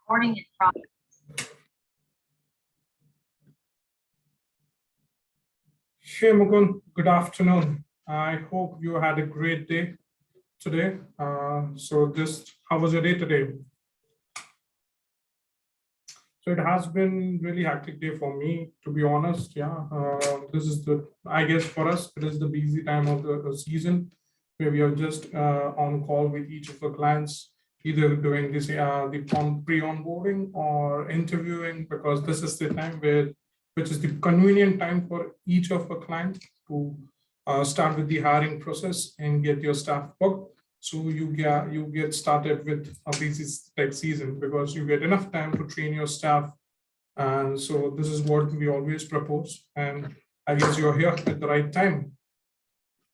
Recording in progress. Hey Mukund, good afternoon. I hope you had a great day today. How was your day today? So it has been really hectic day for me, to be honest. Yeah, this is I guess for us, it is the busy time of the season where we are just on call with each of the clients, either doing this the pre-onboarding or interviewing, because this is the time which is the convenient time for each of the clients to start with the hiring process and get your staff booked. So you get started with a busy tech season because you get enough time to train your staff. And so this is what we always propose. And I guess you're here at the right time.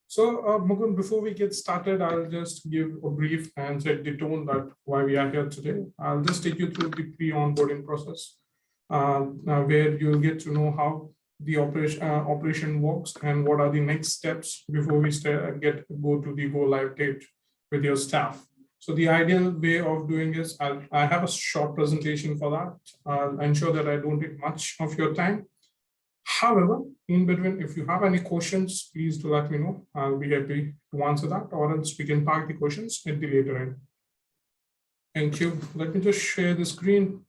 So Mukund, before we get started, I'll just give a brief and set the tone that why we are here today. I'll just take you through the pre-onboarding process, where you'll get to know how the operation works and what are the next steps before we go to the go live date with your staff. So the ideal way of doing is I have a short presentation for that. I'll ensure that I don't take much of your time. However, in between, if you have any questions, please do let me know. I'll be happy to answer that, or else we can park the questions at the later end. Thank you. Let me just share the screen.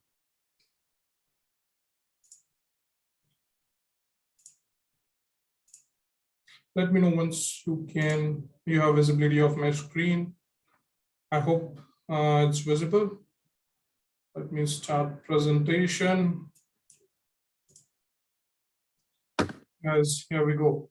Let me know once you have visibility of my screen. I hope it's visible. Let me start presentation. Here we go.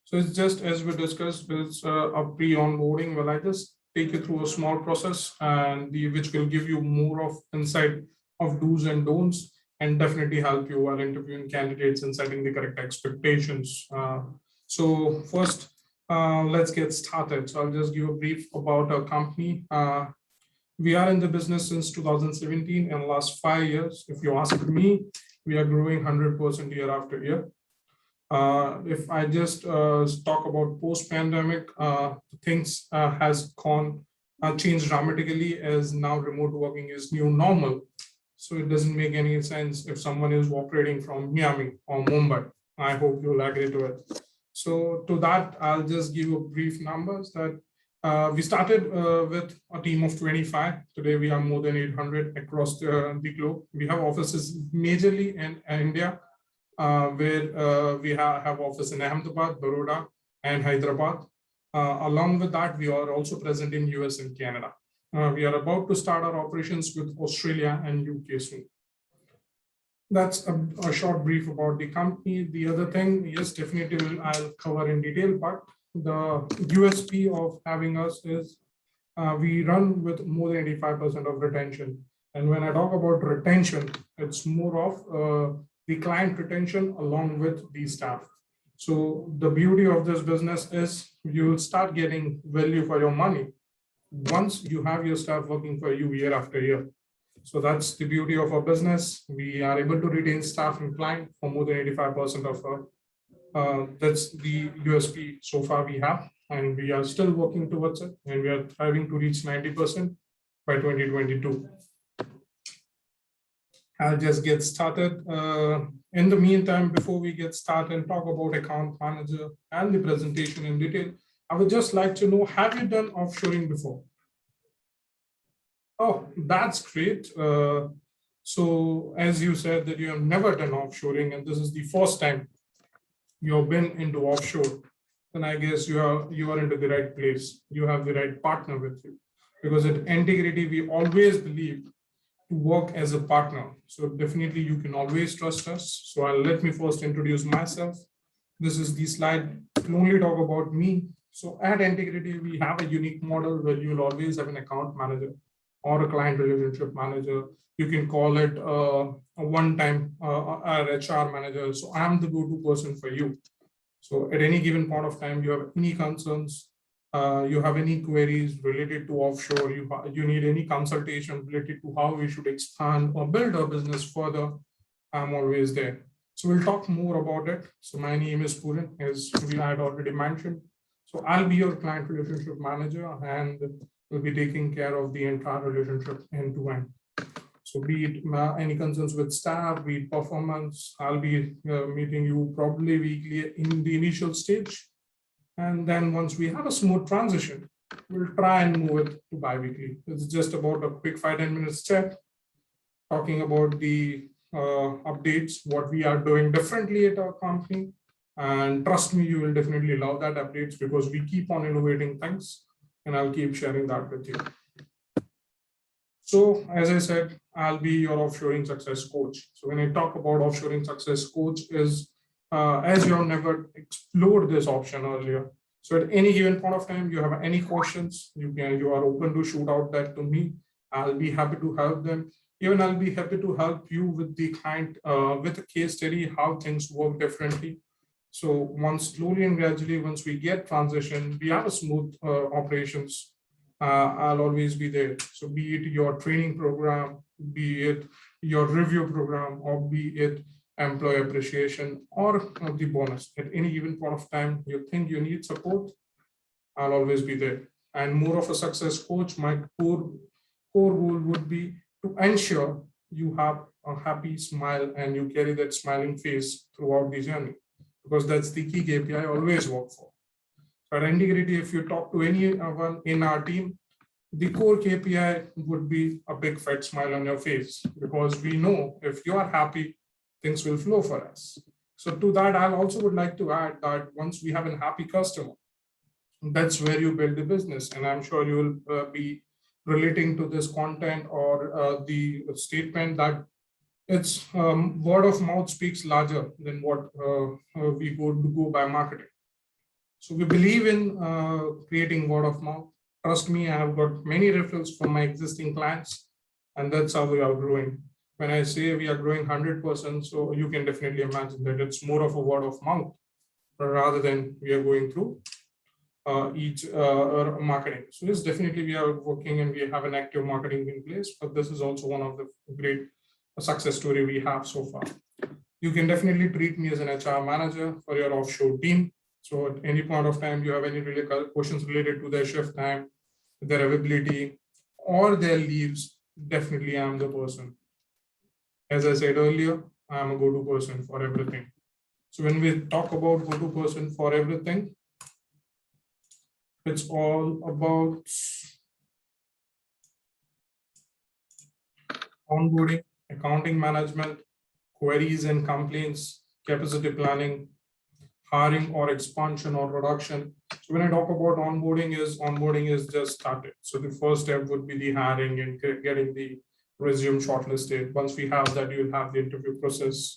So it's just as we discussed, it's a pre-onboarding. Well, I just take you through a small process and which will give you more of insight of do's and don'ts, and definitely help you while interviewing candidates and setting the correct expectations. So first, let's get started. So I'll just give a brief about our company. We are in the business since 2017, and last 5 years, if you ask me, we are growing 100% year after year. If I just talk about post-pandemic, things has changed dramatically, as now remote working is new normal. So it doesn't make any sense if someone is operating from Miami or Mumbai. I hope you'll agree to it. So to that, I'll just give you brief numbers that we started with a team of 25. Today, we are more than 800 across the globe. We have offices majorly in India, where we have office in Ahmedabad, Baroda, and Hyderabad. Along with that, we are also present in US and Canada. We are about to start our operations with Australia and UK soon. That's a short brief about the company. The other thing, yes, definitely I'll cover in detail, but the USP of having us is we run with more than 85% of retention. And when I talk about retention, it's more of the client retention along with the staff. So the beauty of this business is you'll start getting value for your money once you have your staff working for you year after year. So that's the beauty of our business. We are able to retain staff and client for more than 85% of our, that's the USP so far we have, and we are still working towards it, and we are striving to reach 90% by 2022. I'll just get started. In the meantime, before we get started and talk about account manager and the presentation in detail, I would just like to know, have you done offshoring before? Oh, that's great. So as you said that you have never done offshoring, and this is the first time you have been into offshore, then I guess you are into the right place. You have the right partner with you, because at Integrity, we always believe to work as a partner. So definitely you can always trust us. So let me first introduce myself. This is the slide. I'll only talk about me. So at Integrity, we have a unique model where you'll always have an account manager or a client relationship manager. You can call it a one-time HR manager. So I'm the go-to person for you. So at any given point of time, you have any concerns, you have any queries related to offshore, you need any consultation related to how we should expand or build our business further, I'm always there. So we'll talk more about it. So my name is Puran, as we had already mentioned. So I'll be your client relationship manager, and will be taking care of the entire relationship end to end. So be it any concerns with staff, be it performance, I'll be meeting you probably weekly in the initial stage. And then once we have a smooth transition, we'll try and move it to bi-weekly. It's just about a quick 5-10 minutes chat, talking about the updates, what we are doing differently at our company. And trust me, you will definitely love that updates because we keep on innovating things, and I'll keep sharing that with you. So as I said, I'll be your offshoring success coach. So when I talk about offshoring success coach is, as you have never explored this option earlier. So at any given point of time, you have any questions, you are open to shoot out that to me. I'll be happy to help them. Even I'll be happy to help you with the client, with a case study, how things work differently. So once slowly and gradually, once we get transition, we have a smooth operations. I'll always be there. So be it your training program, be it your review program, or be it employee appreciation or the bonus. At any given point of time, you think you need support, I'll always be there. And more of a success coach, my core goal would be to ensure you have a happy smile and you carry that smiling face throughout the journey, because that's the key KPI I always work for. So at integrity, if you talk to anyone in our team, the core KPI would be a big fat smile on your face, because we know if you are happy, things will flow for us. So to that, I also would like to add that once we have a happy customer, that's where you build the business. And I'm sure you will be relating to this content or the statement that it's word of mouth speaks larger than what we would go by marketing. So we believe in creating word of mouth. Trust me, I have got many referrals from my existing clients, and that's how we are growing. When I say we are growing 100%, so you can definitely imagine that it's more of a word of mouth rather than we are going through each marketing. So yes, definitely we are working and we have an active marketing in place, but this is also one of the great success story we have so far. You can definitely treat me as an HR manager for your offshore team. So at any point of time, you have any questions related to their shift time, their availability, or their leaves, definitely I'm the person. As I said earlier, I'm a go-to person for everything. So when we talk about go-to person for everything, it's all about onboarding, accounting management, queries and complaints, capacity planning, hiring or expansion or reduction. So when I talk about onboarding is just started. So the first step would be the hiring and getting the resume shortlisted. Once we have that, you'll have the interview process.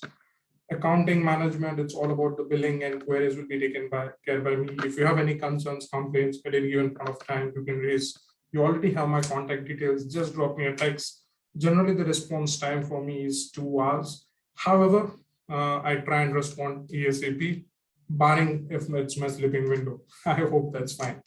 Accounting management, it's all about the billing and queries will be taken care by me. If you have any concerns, complaints at any given point of time, you can raise. You already have my contact details. Just drop me a text. Generally, the response time for me is 2 hours. However, I try and respond ASAP, barring if it's my sleeping window. I hope that's fine.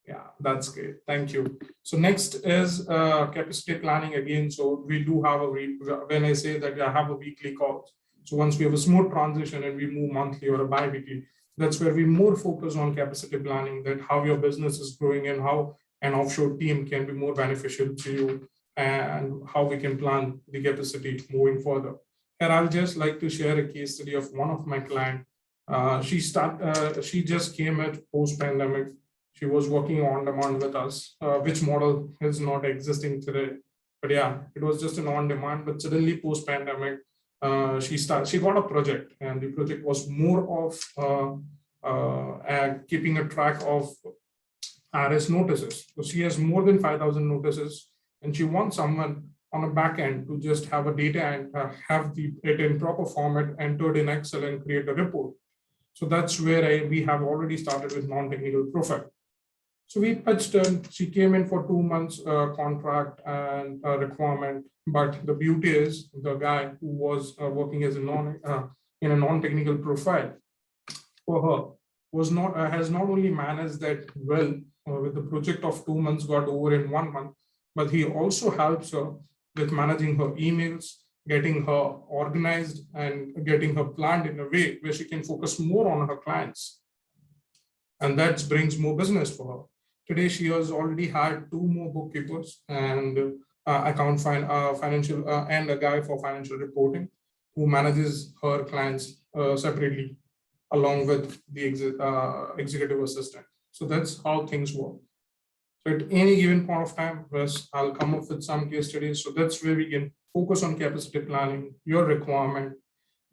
Yeah, that's great. Thank you. So next is capacity planning again. So we do have when I say that I have a weekly call. So once we have a smooth transition and we move monthly or a bi-weekly, that's where we more focus on capacity planning, that how your business is growing and how an offshore team can be more beneficial to you and how we can plan the capacity moving further. And I'll just like to share a case study of one of my clients. She just came at post-pandemic. She was working on demand with us, which model is not existing today. But yeah, it was just an on demand. But suddenly post-pandemic, she got a project, and the project was more of keeping a track of RS notices. So she has more than 5,000 notices, and she wants someone on a back end to just have a data and have it in proper format, entered in Excel, and create a report. So that's where we have already started with non-technical profile. So we pitched her. She came in for 2 months contract and requirement. But the beauty is the guy who was working as in a non-technical profile for her has not only managed that well with the project of 2 months got over in 1 month, but he also helps her with managing her emails, getting her organized and getting her planned in a way where she can focus more on her clients. And that brings more business for her. Today, she has already had 2 more bookkeepers, and financial and a guy for financial reporting who manages her clients separately along with the executive assistant. So that's how things work. So at any given point of time, Wes, I'll come up with some case studies. So that's where we can focus on capacity planning, your requirement.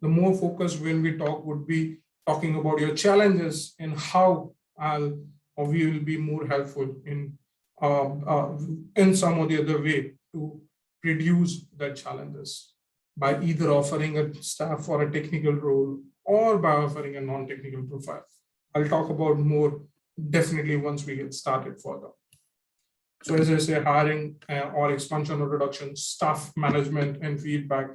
The more focus when we talk would be talking about your challenges and how I'll or we will be more helpful in some or the other way to reduce the challenges by either offering a staff for a technical role or by offering a non-technical profile. I'll talk about more definitely once we get started further. So as I say, hiring or expansion or reduction, staff management and feedback.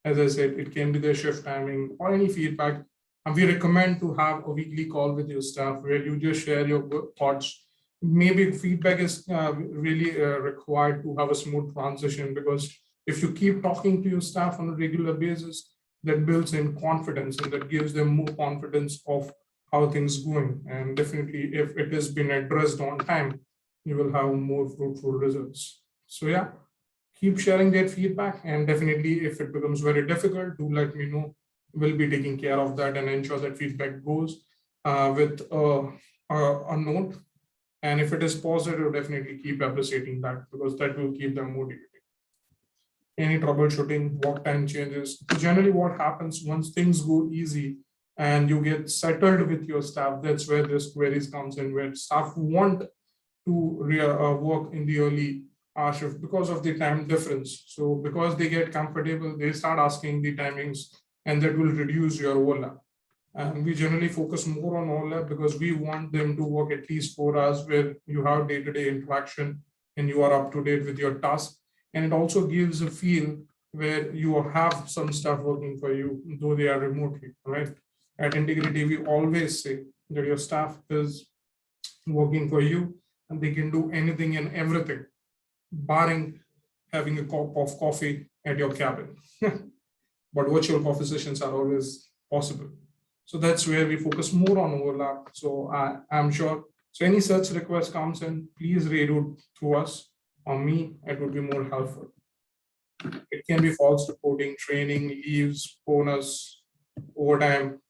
As I said, it can be their shift timing or any feedback. And we recommend to have a weekly call with your staff where you just share your thoughts. Maybe feedback is really required to have a smooth transition, because if you keep talking to your staff on a regular basis, that builds in confidence and that gives them more confidence of how things going. And definitely if it has been addressed on time, you will have more fruitful results. So yeah, keep sharing that feedback, and definitely if it becomes very difficult, do let me know. We'll be taking care of that and ensure that feedback goes with a note. And if it is positive, definitely keep appreciating that, because that will keep them motivated. Any troubleshooting, work time changes. Generally, what happens once things go easy and you get settled with your staff, that's where this queries comes in, where staff want to work in the early shift because of the time difference. So because they get comfortable, they start asking the timings, and that will reduce your overlap. And we generally focus more on overlap because we want them to work at least 4 hours where you have day-to-day interaction and you are up to date with your task. And it also gives a feel where you have some stuff working for you, though they are remotely, right? At Integrity, we always say that your staff is working for you and they can do anything and everything, barring having a cup of coffee at your cabin. But virtual coffee sessions are always possible. So that's where we focus more on overlap. So I'm sure, so any such request comes in, please read it to us or me, it would be more helpful. It can be false reporting, training, leaves, bonus, overtime,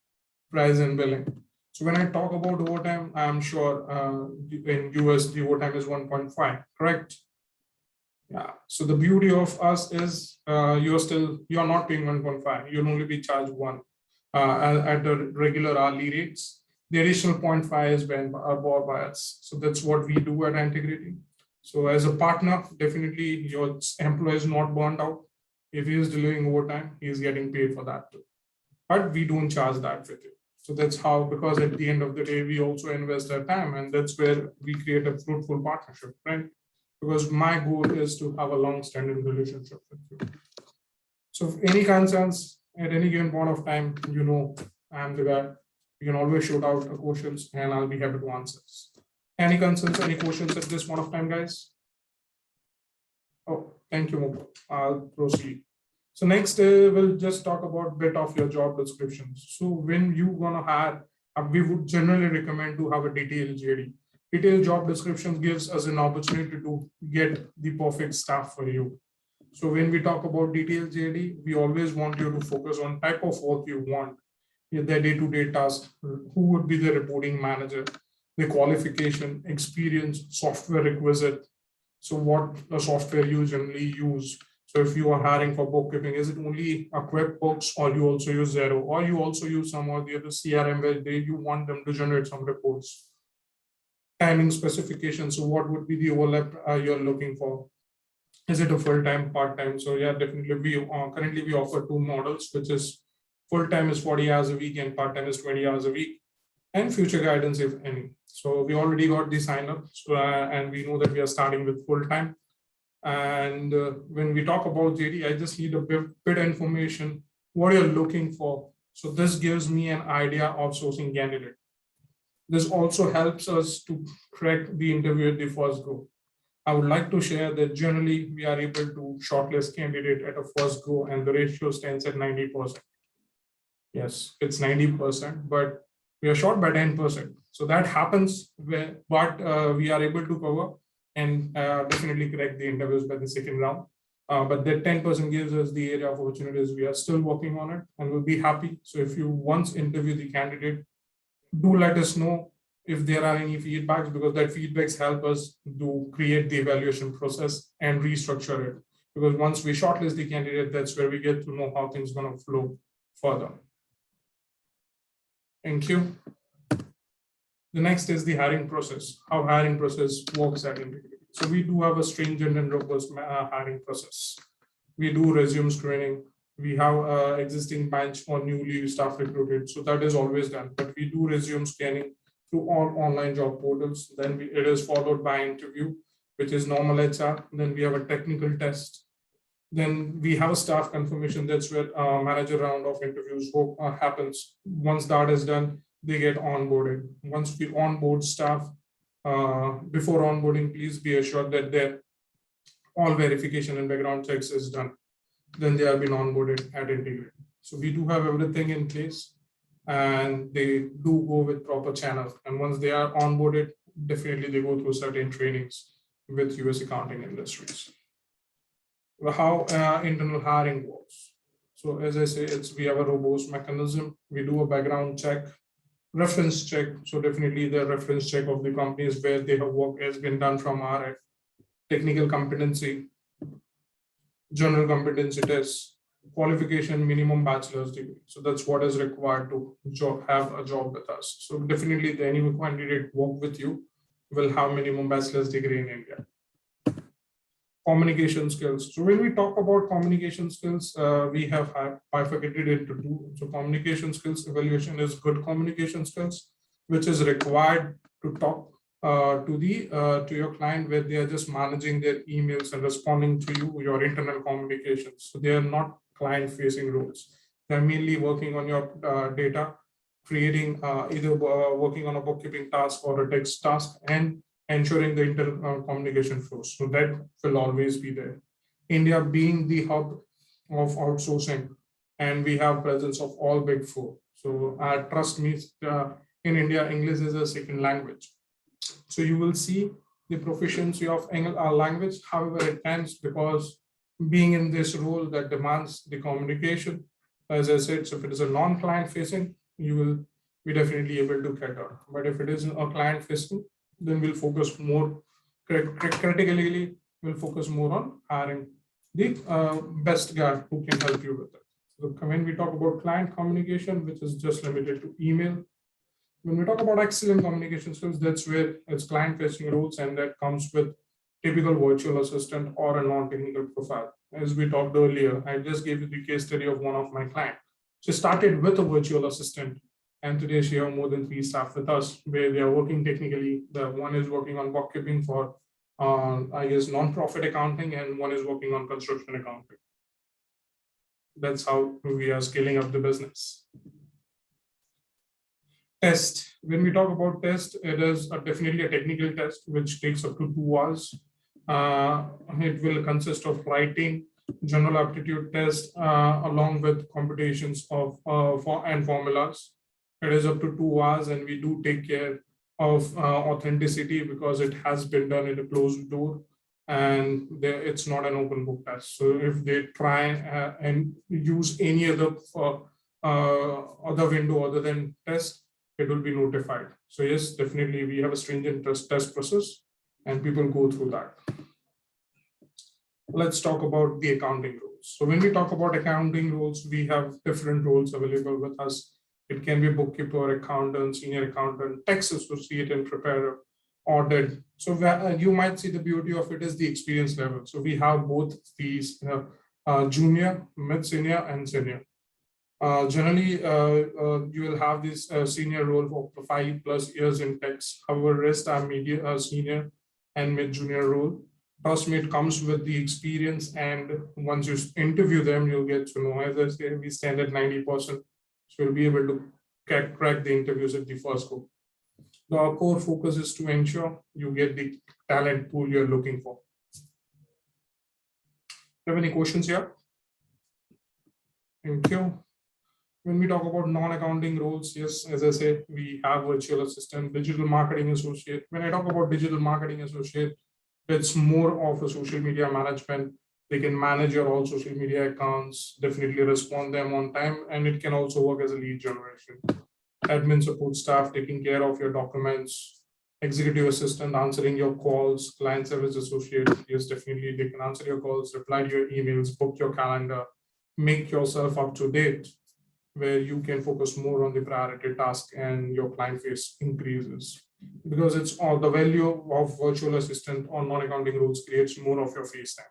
price and billing. So when I talk about overtime, I'm sure in US, the overtime is 1.5, correct? Yeah. So the beauty of us is you're not paying 1.5. You'll only be charged 1 at the regular hourly rates. The additional 0.5 is bought by us. So that's what we do at Integrity. So as a partner, definitely your employee is not burned out. If he is delivering overtime, he is getting paid for that too. But we don't charge that with you. So that's how, because at the end of the day, we also invest our time, and that's where we create a fruitful partnership, right? Because my goal is to have a long-standing relationship with you. So if any concerns at any given point of time, you know, I'm the guy. You can always shoot out questions and I'll be happy to answer. Any concerns, any questions at this point of time, guys? Oh, thank you, Mukul. I'll proceed. So next, we'll just talk about a bit of your job descriptions. So when you gonna hire, we would generally recommend to have a detailed JD. Detailed job description gives us an opportunity to get the perfect staff for you. So when we talk about detailed JD, we always want you to focus on type of work you want, their day-to-day task, who would be the reporting manager, the qualification, experience, software requisite. So what the software you generally use. So if you are hiring for bookkeeping, is it only a QuickBooks, or you also use Xero, or you also use some of the other CRM where you want them to generate some reports? Timing specifications. So what would be the overlap you're looking for? Is it a full-time, part-time? So yeah, definitely we currently we offer 2 models, which is full-time is 40 hours a week and part-time is 20 hours a week, and future guidance if any. So we already got the sign up, so, and we know that we are starting with full-time. And when we talk about JD, I just need a bit information what you're looking for. So this gives me an idea of sourcing candidate. This also helps us to crack the interview at the first go. I would like to share that generally we are able to shortlist candidate at a first go, and the ratio stands at 90%. Yes, it's 90%, but we are short by 10%. So that happens, but we are able to cover and definitely crack the interviews by the second round. But that 10% gives us the area of opportunities. We are still working on it and we'll be happy. So if you once interview the candidate, do let us know if there are any feedbacks, because that feedbacks help us to create the evaluation process and restructure it. Because once we shortlist the candidate, that's where we get to know how things are going to flow further. Thank you. The next is the hiring process, how hiring process works at Integrity. So we do have a stringent and robust hiring process. We do resume screening. We have existing bench or newly staff recruited. So that is always done. But we do resume scanning through all online job portals. Then it is followed by interview, which is normal HR. Then we have a technical test. Then we have a staff confirmation. That's where manager round of interviews happens. Once that is done, they get onboarded. Once we onboard staff, before onboarding, please be assured that their all verification and background checks is done. Then they have been onboarded at Integrity. So we do have everything in place, and they do go with proper channels. And once they are onboarded, definitely they go through certain trainings with US accounting industries. How internal hiring works. So as I say, we have a robust mechanism. We do a background check, reference check. So definitely the reference check of the companies where they have worked has been done from our end. Technical competency, general competency tests, qualification, minimum bachelor's degree. So that's what is required to have a job with us. So definitely any candidate work with you will have minimum bachelor's degree in India. Communication skills. So when we talk about communication skills, we have bifurcated into two. So communication skills evaluation is good communication skills, which is required to talk to your client, where they are just managing their emails and responding to you, your internal communications. So they are not client-facing roles. They're mainly working on your data, creating either working on a bookkeeping task or a text task, and ensuring the internal communication flows. So that will always be there. India being the hub of outsourcing, and we have presence of all big four. So trust me, in India, English is a second language. So you will see the proficiency of language. However, at times, because being in this role that demands the communication, as I said, so if it is a non-client facing, you will be definitely able to cater. But if it is a client facing, then we'll focus more critically, we'll focus more on hiring the best guy who can help you with it. So when we talk about client communication, which is just limited to email, when we talk about excellent communication skills, that's where it's client-facing roles, and that comes with typical virtual assistant or a non-technical profile. As we talked earlier, I just gave you the case study of one of my clients. She started with a virtual assistant, and today she has more than 3 staff with us, where they are working technically. The one is working on bookkeeping for, I guess, non-profit accounting, and one is working on construction accounting. That's how we are scaling up the business. Test. When we talk about test, it is definitely a technical test, which takes up to 2 hours. It will consist of writing, general aptitude test, along with computations of and formulas. It is up to 2 hours, and we do take care of authenticity because it has been done in a closed door, and it's not an open book test. So if they try and use any other window other than test, it will be notified. So yes, definitely we have a stringent test process, and people go through that. Let's talk about the accounting roles. So when we talk about accounting roles, we have different roles available with us. It can be bookkeeper, accountant, senior accountant, tax associate and preparer, audit. So you might see the beauty of it is the experience level. So we have both these junior, mid-senior, and senior. Generally, you will have this senior role for 5+ years in tax. However, rest are senior and mid-junior role. Trust me, it comes with the experience, and once you interview them, you'll get to know. As I say, we stand at 90%. So you'll be able to crack the interviews at the first go. Our core focus is to ensure you get the talent pool you're looking for. Do you have any questions here? Thank you. When we talk about non-accounting roles, yes, as I said, we have virtual assistant, digital marketing associate. When I talk about digital marketing associate, it's more of a social media management, They can manage your all social media accounts, definitely respond them on time, and it can also work as a lead generation. Admin support staff taking care of your documents, executive assistant answering your calls, client service associate, yes, definitely they can answer your calls, reply to your emails, book your calendar, make yourself up to date, where you can focus more on the priority task and your client face increases. Because it's all the value of virtual assistant on non-accounting roles creates more of your face time.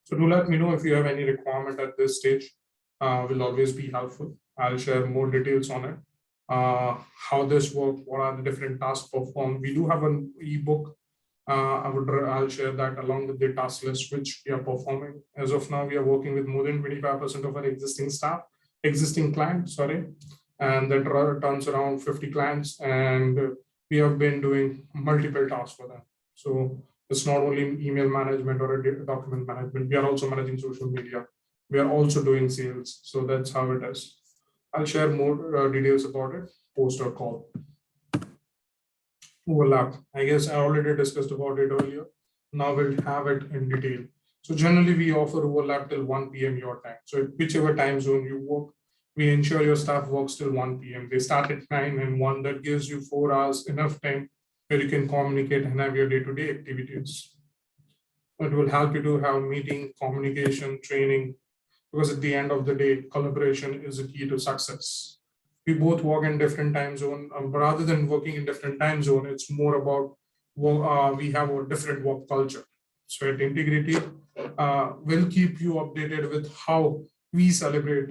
So do let me know if you have any requirement at this stage. Will always be helpful. I'll share more details on it. How this works, what are the different tasks performed. We do have an ebook. I'll share that along with the task list which we are performing. As of now, we are working with more than 25% of our existing clients, sorry, and that turns around 50 clients, and we have been doing multiple tasks for them. So it's not only email management or document management. We are also managing social media. We are also doing sales. So that's how it is. I'll share more details about it post our call. Overlap. I guess I already discussed about it earlier. Now we'll have it in detail. So generally we offer overlap till 1 p.m. your time. So whichever time zone you work, we ensure your staff works till 1 p.m. They start at 9 and 1. That gives you 4 hours, enough time where you can communicate and have your day-to-day activities. It will help you to have meeting, communication, training, because at the end of the day, collaboration is a key to success. We both work in different time zone. Rather than working in different time zone, it's more about we have a different work culture. So at Integrity, we'll keep you updated with how we celebrate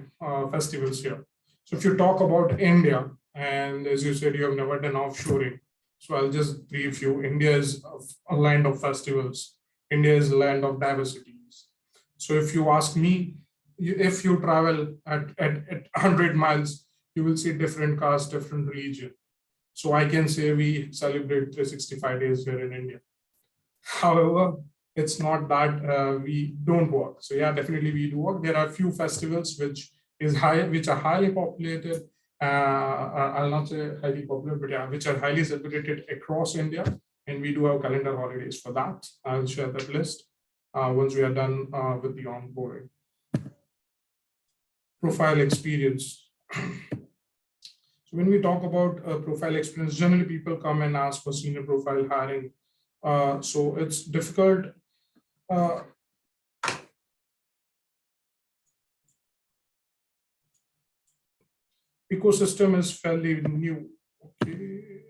festivals here. So if you talk about India, and as you said, you have never done offshoring. So I'll just brief you. India is a land of festivals. India is a land of diversities. So if you ask me, if you travel at 100 miles, you will see different caste, different religion. So I can say we celebrate 365 days here in India. However, it's not that we don't work. So yeah, definitely we do work. There are a few festivals which are highly populated. I'll not say highly popular, but yeah, which are highly celebrated across India. And we do have calendar holidays for that. I'll share that list once we are done with the onboarding. Profile experience. So when we talk about profile experience, generally people come and ask for senior profile hiring. So it's difficult. Ecosystem is fairly new. Okay.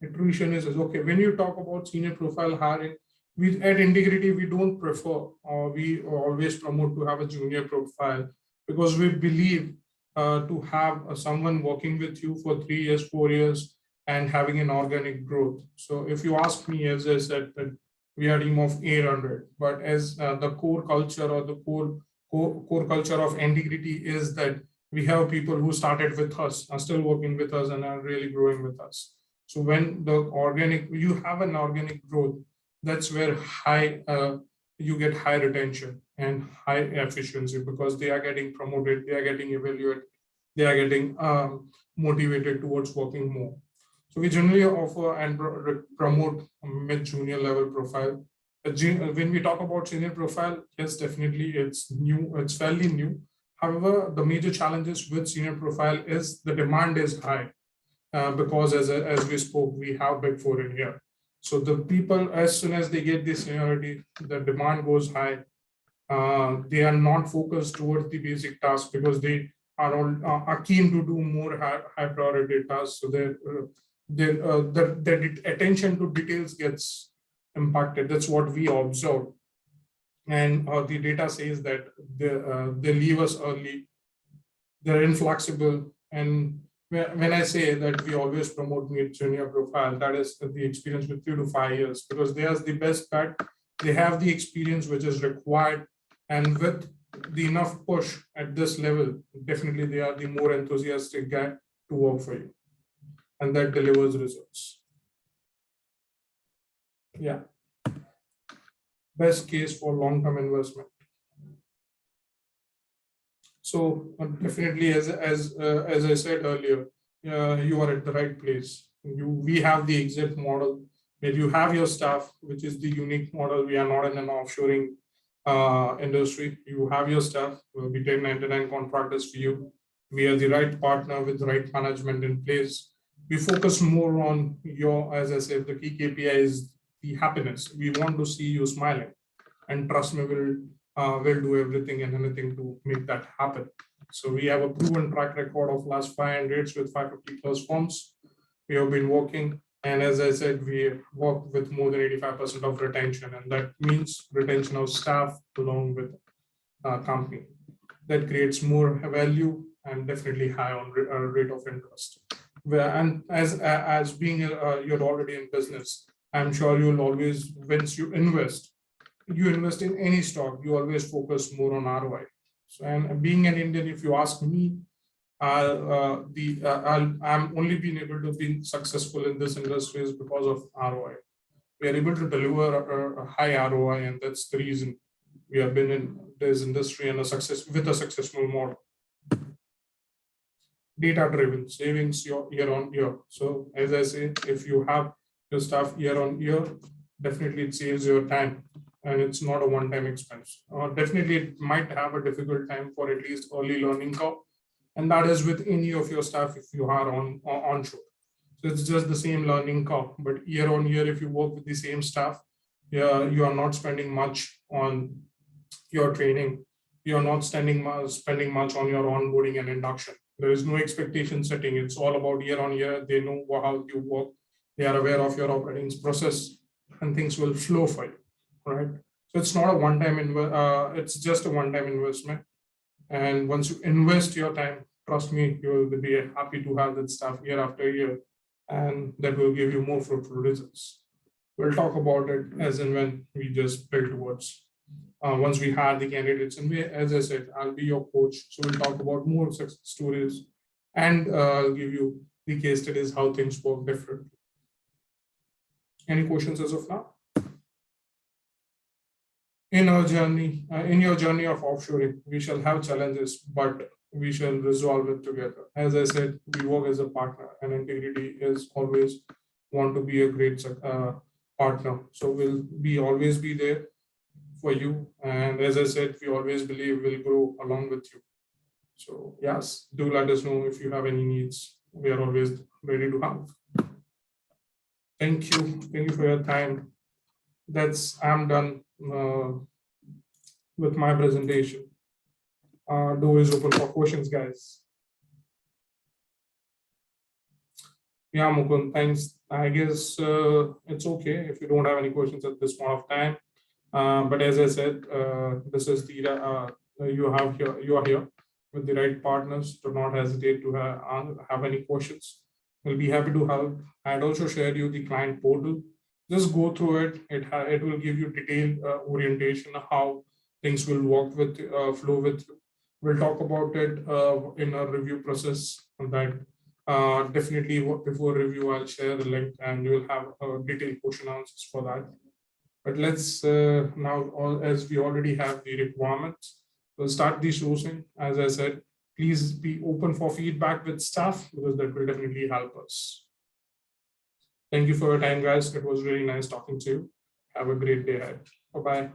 Attrition is okay. When you talk about senior profile hiring, we at Integrity, we don't prefer, or we always promote to have a junior profile, because we believe to have someone working with you for 3 years, 4 years, and having an organic growth. So if you ask me, as I said, that we are a team of 800, but as the core culture or the core culture of Integrity is that we have people who started with us, are still working with us, and are really growing with us. So when you have an organic growth, that's where you get high retention and high efficiency, because they are getting promoted, they are getting evaluated, they are getting motivated towards working more. So we generally offer and promote mid-junior level profile. When we talk about senior profile, yes, definitely it's new, it's fairly new. However, the major challenges with senior profile is the demand is high. Because as we spoke, we have Big Four in here. So the people, as soon as they get the seniority, the demand goes high. They are not focused towards the basic tasks, because they are keen to do more high priority tasks. So their attention to details gets impacted. That's what we observe. And the data says that they leave us early. They're inflexible. And when I say that we always promote mid-junior profile, that is the experience with 3 to 5 years, because they are the best bet. They have the experience which is required, and with the enough push at this level, definitely they are the more enthusiastic guy to work for you, and that delivers results. Yeah. Best case for long-term investment. So definitely, as I said earlier, you are at the right place. We have the exact model where you have your staff, which is the unique model. We are not in an offshoring industry. You have your staff, we take 99 contractors for you. We are the right partner with the right management in place. We focus more on your, as I said, the key KPI is the happiness. We want to see you smiling, and trust me, we'll do everything and anything to make that happen. So we have a proven track record of last 500 with 550 plus firms. We have been working, and as I said, we work with more than 85% of retention, and that means retention of staff along with company. That creates more value and definitely high on rate of interest. And as being you're already in business, I'm sure you'll always, once you invest in any stock, you always focus more on ROI. So, and being an Indian, if you ask me, I'm only being able to be successful in this industry is because of ROI. We are able to deliver a high ROI, and that's the reason we have been in this industry and a successful model. Data driven savings year on year. So as I say, if you have your staff year on year, definitely it saves your time, and it's not a one-time expense. Definitely it might have a difficult time for at least early learning curve, and that is with any of your staff if you are onshore. So it's just the same learning curve, but year on year, if you work with the same staff, you are not spending much on your training. You are not spending much on your onboarding and induction. There is no expectation setting. It's all about year on year. They know how you work. They are aware of your operating process, and things will flow for you, right? So it's not a one-time it's just a one-time investment. And once you invest your time, trust me, you will be happy to have that stuff year after year, and that will give you more fruitful results. We'll talk about it as and when we just build towards. Once we have the candidates, and as I said, I'll be your coach. So we'll talk about more success stories, and I'll give you the case studies, how things work differently. Any questions as of now? In your journey of offshoring, we shall have challenges, but we shall resolve it together. As I said, we work as a partner, and integrity is always want to be a great partner. So we'll always be there for you. And as I said, we always believe we'll grow along with you. So yes, do let us know if you have any needs. We are always ready to help. Thank you. Thank you for your time. I'm done with my presentation. Door is open for questions, guys. Yeah, Mukund, thanks. I guess it's okay if you don't have any questions at this point of time. But as I said, this is the you are here with the right partners. Do not hesitate to have any questions. We'll be happy to help. I'd also share you the client portal. Just go through it. It will give you detailed orientation how things will work with flow with you. We'll talk about it in a review process. That definitely before review, I'll share the link, and you will have detailed question answers for that. But let's now, as we already have the requirements, we'll start the sourcing. As I said, please be open for feedback with staff, because that will definitely help us. Thank you for your time, guys. It was really nice talking to you. Have a great day ahead. Bye-bye.